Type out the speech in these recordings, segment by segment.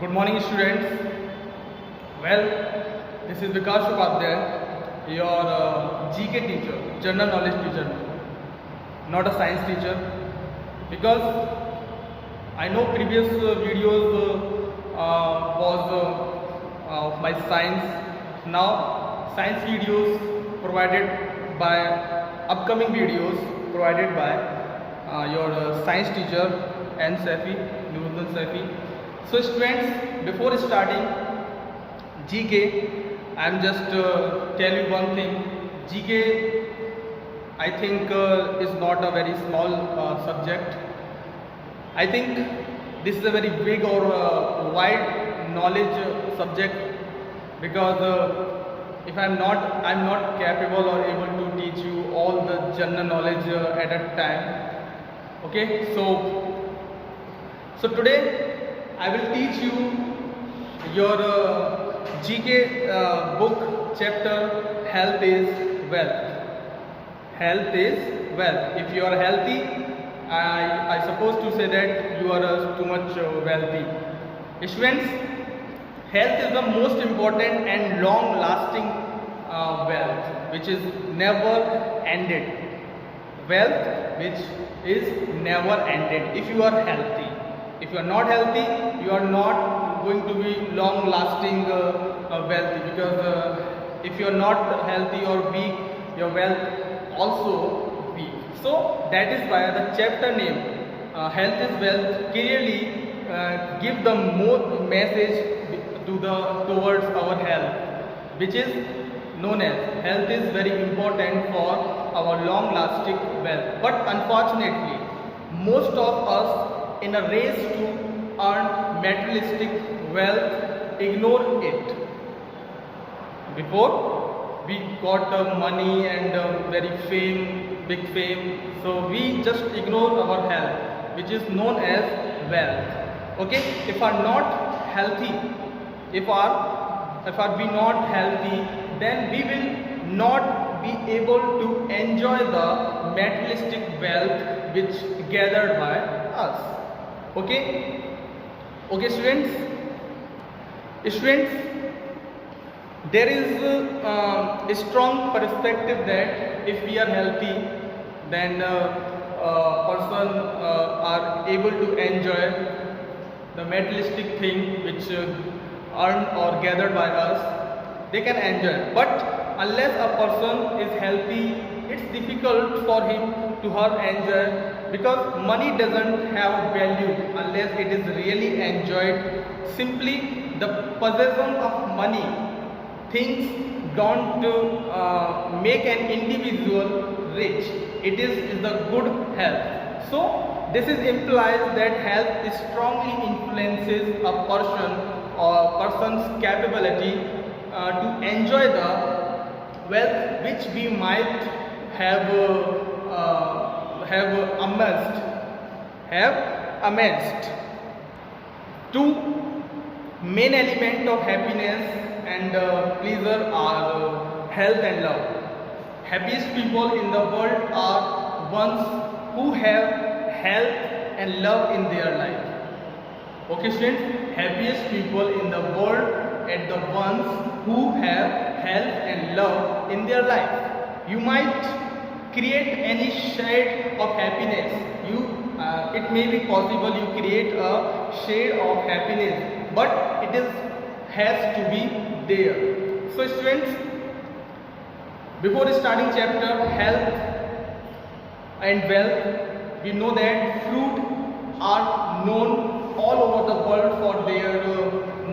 Good morning, students. Well, this is Vikas Upadhyay, your GK teacher, general knowledge teacher, not a science teacher. Because I know previous videos was of my science. Now, science videos provided by upcoming videos provided by your science teacher N. Safi, Nuruddin Safi. So students, before starting GK, I am just tell you one thing. GK, I think is not a very small subject. I think this is a very big or wide knowledge subject, because if I'm not capable or able to teach you all the general knowledge at a time. Okay, so today I will teach you your GK book chapter Health is Wealth. Health is wealth. If you are healthy, I suppose to say that you are too much wealthy. Students, health is the most important and long lasting wealth which is never ended. Wealth which is never ended if you are healthy. If you are not healthy, you are not going to be long lasting wealthy, because if you are not healthy or weak, your wealth also weak. So that is why the chapter name Health is Wealth clearly give the more message towards our health, which is known as health is very important for our long lasting wealth. But unfortunately, most of us in a race to earn materialistic wealth ignore it. Before we got money and big fame, so we just ignore our health, which is known as wealth. Okay, if are not healthy, if are we not healthy, then we will not be able to enjoy the materialistic wealth which gathered by us. Okay, students, there is a strong perspective that if we are healthy, then person are able to enjoy the materialistic thing which earned or gathered by us, they can enjoy. But unless a person is healthy, it's difficult for him to enjoy, because money doesn't have value unless it is really enjoyed. Simply the possession of money, things don't make an individual rich. It is the good health. So this is implies that health strongly influences a person or person's capability to enjoy the wealth which we might have amassed. Two main elements of happiness and pleasure are health and love. Happiest people in the world are ones who have health and love in their life. Okay, students, happiest people in the world are the ones who have health and love in their life. You might create any shade of happiness. It may be possible you create a shade of happiness, but it has to be there. So students, before starting chapter Health and Wealth, we know that fruit are known all over the world for their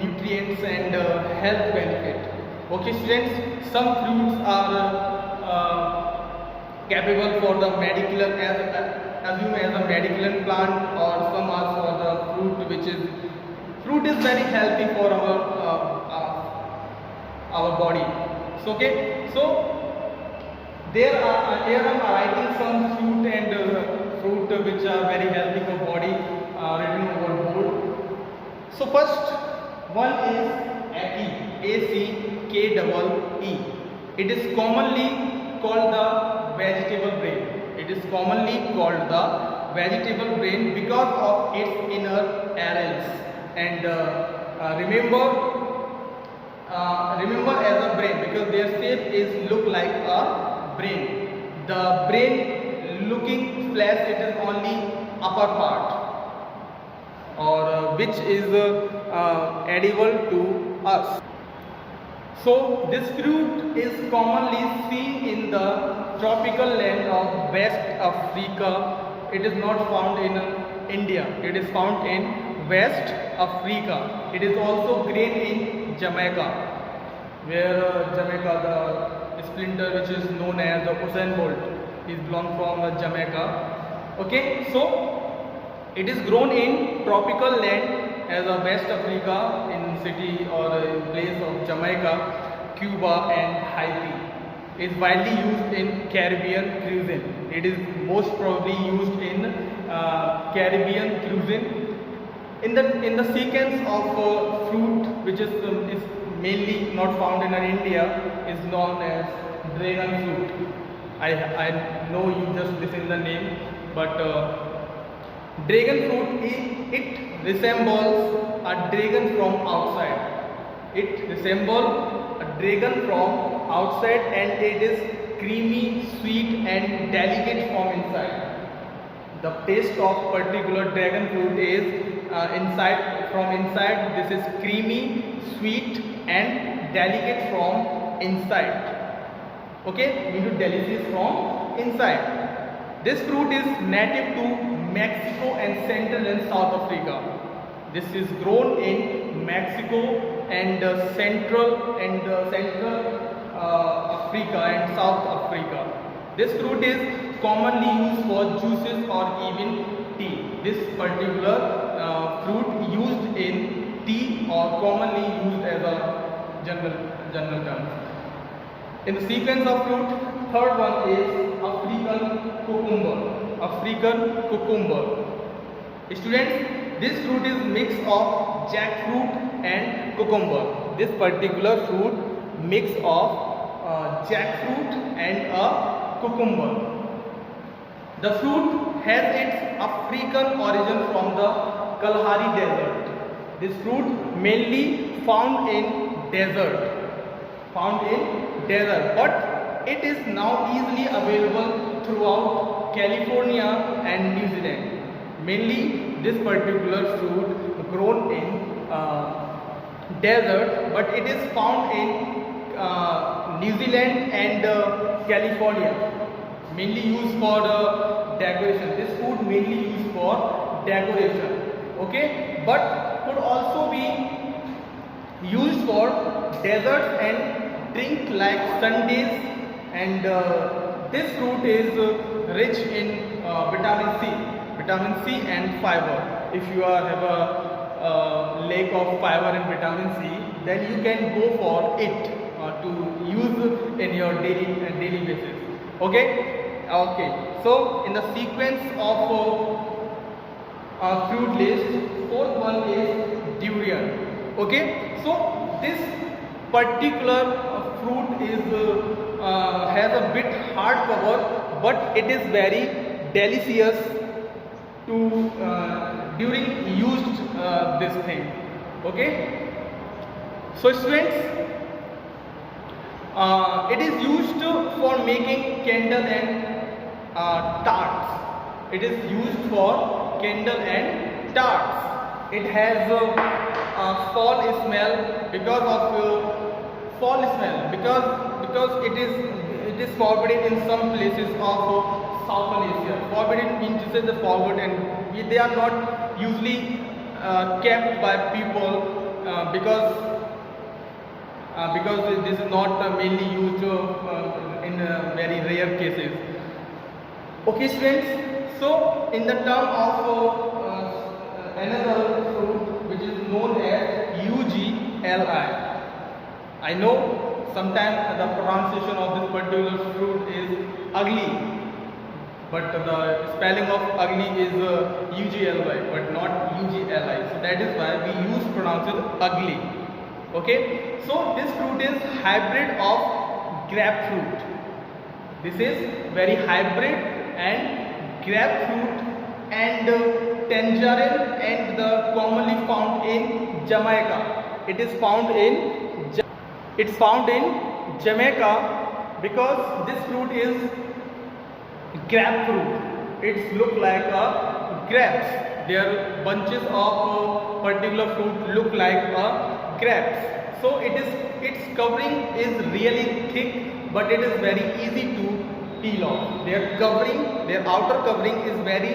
nutrients and health benefit. Okay students, some fruits are capable for the medical, assume as a medical plant, or some are for the fruit which is very healthy for our body. So okay, so here I am writing some fruit and fruit which are very healthy for body written over board. So first one is ACKEE. It is commonly called the vegetable brain. It is commonly called the vegetable brain because of its inner arrays and remember as a brain, because their shape is look like a brain. The brain looking flesh, it is only upper part, or which is edible to us. So this fruit is commonly seen in the tropical land of West Africa. It is not found in India. It is found in West Africa. It is also grown in Jamaica, where Jamaica, the splinter which is known as the Usain Bolt is belong from Jamaica. Okay, so it is grown in tropical land as a West Africa, in city or in place of Jamaica, Cuba and Haiti. It is widely used in Caribbean cuisine. It is most probably used in Caribbean cuisine. In the sequence of fruit, which is mainly not found in India, is known as dragon fruit. I know you just listen the name, but dragon fruit, it resembles a dragon from outside. It resembles a dragon from outside, and it is creamy, sweet and delicate from inside. The taste of particular dragon fruit is from inside this is creamy, sweet and delicate from inside. Okay, we do delicious from inside. This fruit is native to Mexico and Central and South Africa. This is grown in Mexico and Central Africa and South Africa. This fruit is commonly used for juices or even tea. This particular fruit used in tea or commonly used as a general term. In the sequence of fruit, third one is African cucumber. African cucumber. Students, this fruit is mix of jackfruit and cucumber. This particular fruit mix of jackfruit and a cucumber. The fruit has its African origin from the Kalahari Desert. This fruit mainly found in desert. But it is now easily available throughout California and New Zealand. Mainly this particular fruit grown in desert, but it is found in New Zealand and California. Mainly used for decoration. This food mainly used for decoration. Okay, but could also be used for desserts and drink like sundaes, and this fruit is rich in vitamin C and fiber. If you have a lack of fiber and vitamin C, then you can go for it to use in your daily basis. Okay, so in the sequence of fruit list, fourth one is durian. Okay, so this particular fruit is has a bit hard cover, but it is very delicious to during used this thing. Okay, so students, it is used for making candle and tarts. It is used for candle and tarts. It has a fall smell because it is forbidden in some places of Southern Asia. Forbidden means to say the forward, and they are not usually kept by people because this is not mainly used in very rare cases. Okay, students. So in the term of another fruit which is known as UGLI. I know sometimes the pronunciation of this particular fruit is ugly, but the spelling of ugly is UGLY, but not UGLI. So that is why we pronounce it ugly. Okay, so this fruit is hybrid of grapefruit. This is very hybrid and grapefruit and tangerine and the commonly found in Jamaica. It is found in Jamaica because this fruit is grapefruit. It's look like a grapes. Their bunches of particular fruit look like a grapes. So its covering is really thick, but it is very easy to peel off. Their outer covering is very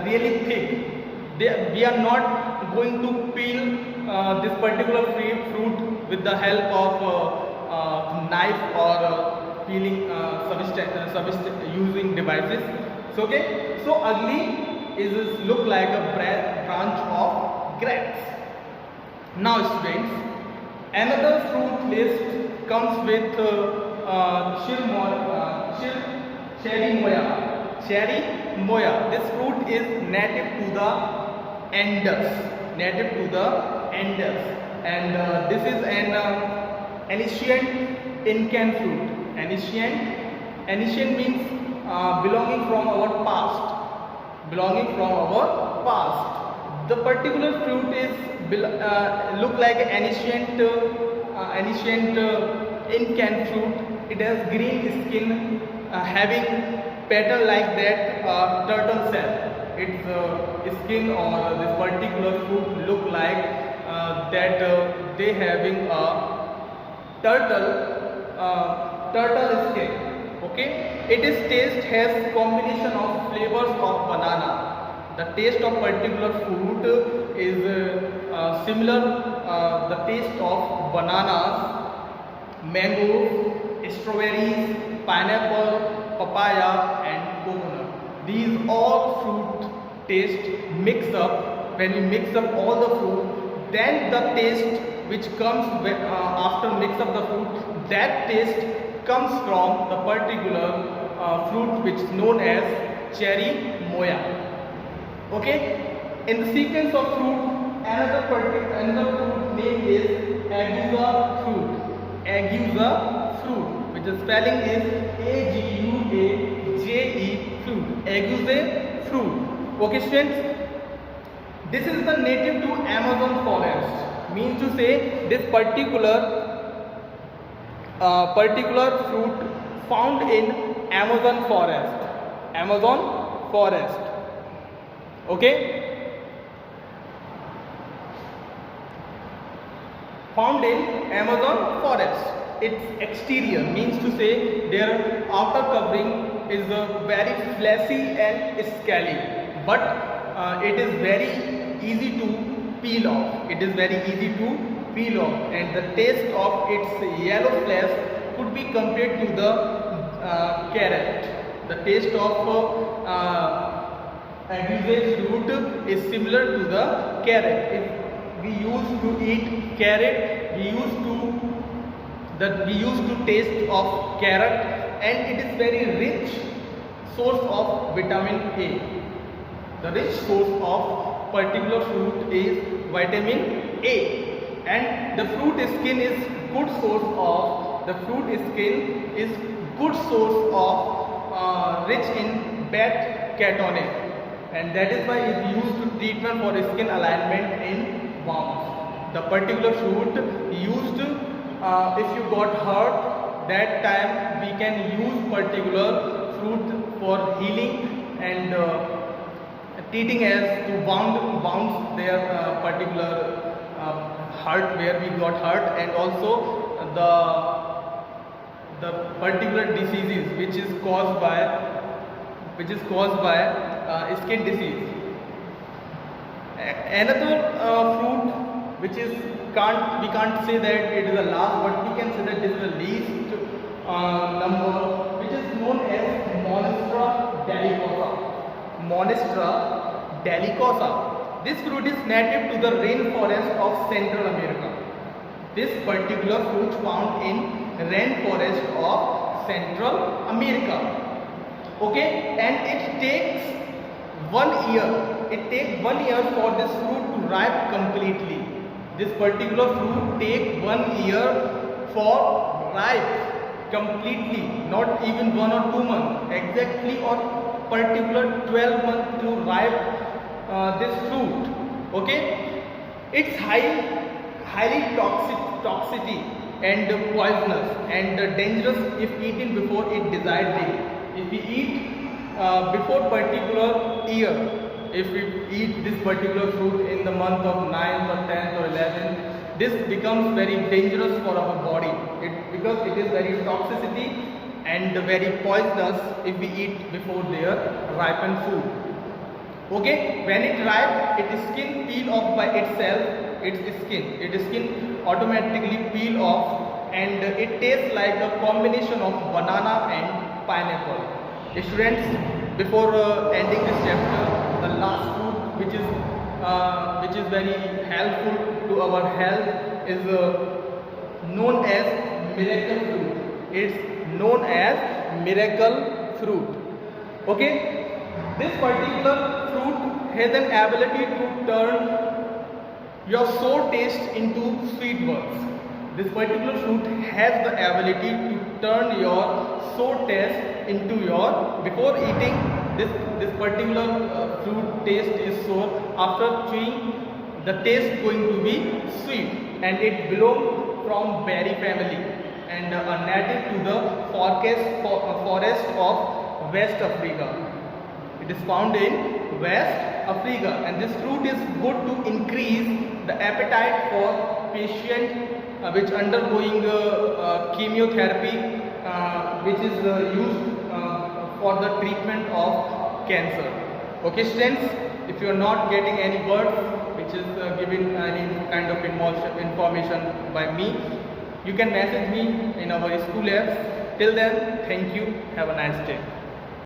really thick. We are not going to peel this particular fruit with the help of knife or peeling using devices. So okay, so ugly is look like a branch of grapes. Now students, another fruit list comes with cherry moya. This fruit is native to the Andes, and this is an ancient Incan fruit. Ancient means belonging from our past. The particular fruit is look like an ancient Incan fruit. It has green skin, having petal like that turtle shell. Its skin or this particular fruit look like that they having a turtle skin. Okay, its taste has combination of flavors of banana. The taste of particular fruit is similar the taste of bananas, mango, strawberries, pineapple, papaya and coconut. These all fruit taste mix up. When we mix up all the fruit, then the taste which comes after mix up the fruit, that taste comes from the particular fruit which is known as cherry moya. Okay, in the sequence of fruit, another fruit name is aguza fruit, which the spelling is A-G-U-A-J-E fruit. Aguza fruit. Okay students, this is the native to Amazon forest. Means to say this particular fruit found in Amazon forest. Okay, found in Amazon forest. Its exterior means to say their outer covering is very fleshy and scaly, but it is very easy to peel off. And the taste of its yellow flesh could be compared to the carrot. The taste of aguza fruit is similar to the carrot. If we used to eat carrot, we used to taste of carrot, and it is very rich source of vitamin A. The rich source of particular fruit is vitamin A, and the fruit skin is good source of rich in beta-carotene, and that is why it is used to treatment for skin alignment in wounds. The particular fruit used if you got hurt, that time we can use particular fruit for healing and treating as to wounds their particular hurt where we got hurt, and also the particular diseases which is caused by skin disease. Another fruit which is we can't say that it is the last, but we can say that this is the least number, which is known as Monstera delicosa. This fruit is native to the rainforest of Central America. This particular fruit found in rainforest of Central America. Okay, and it takes 1 year. It takes 1 year for this fruit to ripe completely. This particular fruit takes 1 year for ripe completely, not even 1 or 2 months, exactly, or particular 12 months to ripe this fruit. Okay, It's highly toxicity and poisonous and dangerous if eaten before its desired date. If we eat before particular year, if we eat this particular fruit in the month of 9th or 10th or 11th, this becomes very dangerous for our body. Because it is very toxicity and very poisonous if we eat before their ripened fruit. Okay, when it ripe, its skin peel off by itself. Its skin automatically peel off, and it tastes like a combination of banana and pineapple. Students, before ending this chapter, the last fruit which is very helpful to our health is known as miracle fruit. It's known as miracle fruit. Okay, this particular fruit has an ability to turn your sour taste into sweet ones. This particular fruit has the ability to turn your sour taste into your, before eating this particular fruit taste is sour, after chewing the taste going to be sweet, and it belongs from berry family and a native to the forest of West Africa. It is found in West Africa, and this fruit is good to increase the appetite for patient which undergoing chemotherapy, which is used for the treatment of cancer. Okay, students, if you are not getting any words which is given any kind of information by me, you can message me in our school apps. Till then, thank you. Have a nice day.